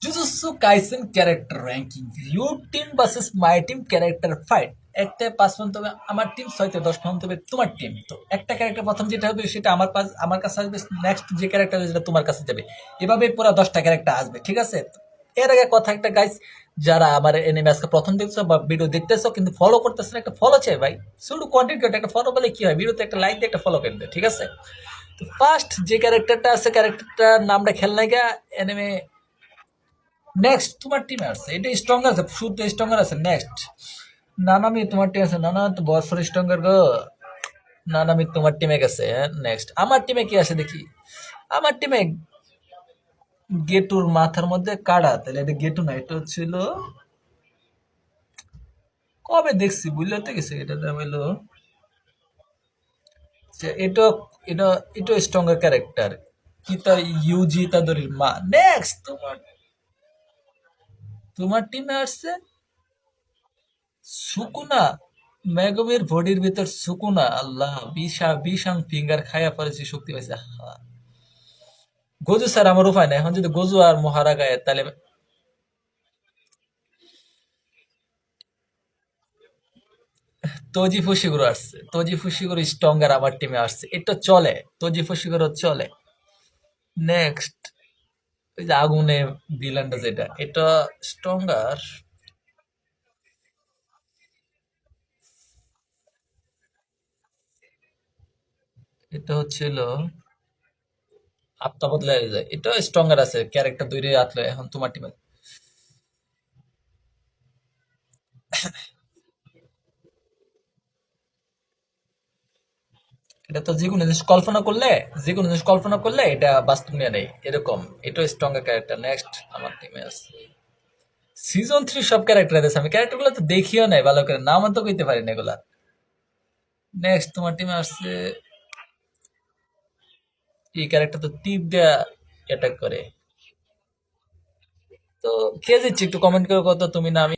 Jujutsu Kaisen character ranking, your team versus my team character fight. একটা 5 পর্যন্ত হবে আমার টিম, 6 থেকে 10 পর্যন্ত হবে তোমার টিম। তো একটা ক্যারেক্টার প্রথম যেটা হবে সেটা আমার কাছে আসবে, নেক্সট যে ক্যারেক্টার যেটা তোমার কাছে যাবে, এভাবে পুরো 10টা ক্যারেক্টার আসবে, ঠিক আছে? তো এর আগে কথা একটা গাইস, যারা আমার এনিমে আজকে প্রথম দেখছো বা ভিডিও দেখতেছো কিন্তু ফলো করতেছো না, একটা ফলো চাই ভাই। শুধু কন্টেন্ট ক্রিয়েটর একটা ফলো বলে কি হয়, ভিডিওতে একটা লাইক দিয়ে একটা ফলো করে দেবে, ঠিক আছে? তো ফার্স্ট যে ক্যারেক্টারটা আছে, ক্যারেক্টারটার নামটা খেল নাইকা এনিমে। নেক্সট তোমার টিমে আছে, এটা স্ট্রঙ্গার আছে, শুরুতে স্ট্রঙ্গার আছে। নেক্সট নানামি তোমার টিম আছে, নানা তো বছর স্ট্রঙ্গার গো। নানামি তোমার টিমে গেছে। নেক্সট আমার টিমে কি আছে দেখি। আমার টিমে গেটুর মাথার মধ্যে কাড়া, তাহলে এটা গেটু না, এটা হচ্ছিল কবে দেখছি বুঝতে গেছে, এটার নাম হলো যে এটা এটা এটা স্ট্রঙ্গার ক্যারেক্টার কি তা, ইউজি তাদরির মা। নেক্সট তোমার তোমার টিমে আসছে সুকুনা, মেগমের বডির ভিতর সুকুনা, আল্লাহ বিশাং ফিঙ্গার খায়া পড়েছি, শক্তি পাইছে। আহা। গজু স্যার আমার উপায় নাই, এখন যদি গজু আর মহারা গায়ে তাহলে। তজি ফুশিগুরু আসছে, তজি ফুশিগুরু স্ট্রঙ্গার আমার টিমে আসছে, এটা চলে, তজি ফুশিগুরু চলে। নেক্সট ওই যে আগুনে ভিলানটা যেটা, এটা স্ট্রঙ্গার। এটা হচ্ছিল আত্মা বদলে যায়, এটা স্ট্রঙ্গার আছে, ক্যারেক্টার দুইটাই আতলে এখন তোমার টিমে। এটা তো যে কোনো জিনিস কল্পনা করলে এটা বাস্তব নিয়ে নেই এরকম। এটা স্ট্রঙ্গার ক্যারেক্টার। নেক্সট আমার টিমে আছে সিজন 3 সব ক্যারেক্টার আছে, আমি ক্যারেক্টার গুলো তো দেখিও নাই ভালো করে, নাম তো কইতে পারি না এগুলা। নেক্সট তোমার টিমে আসছে এই ক্যারেক্টার, তো টিপ দেয়া অ্যাটাক করে। তো কে জিতছে একটু কমেন্ট করে কত, তুমি না আমি?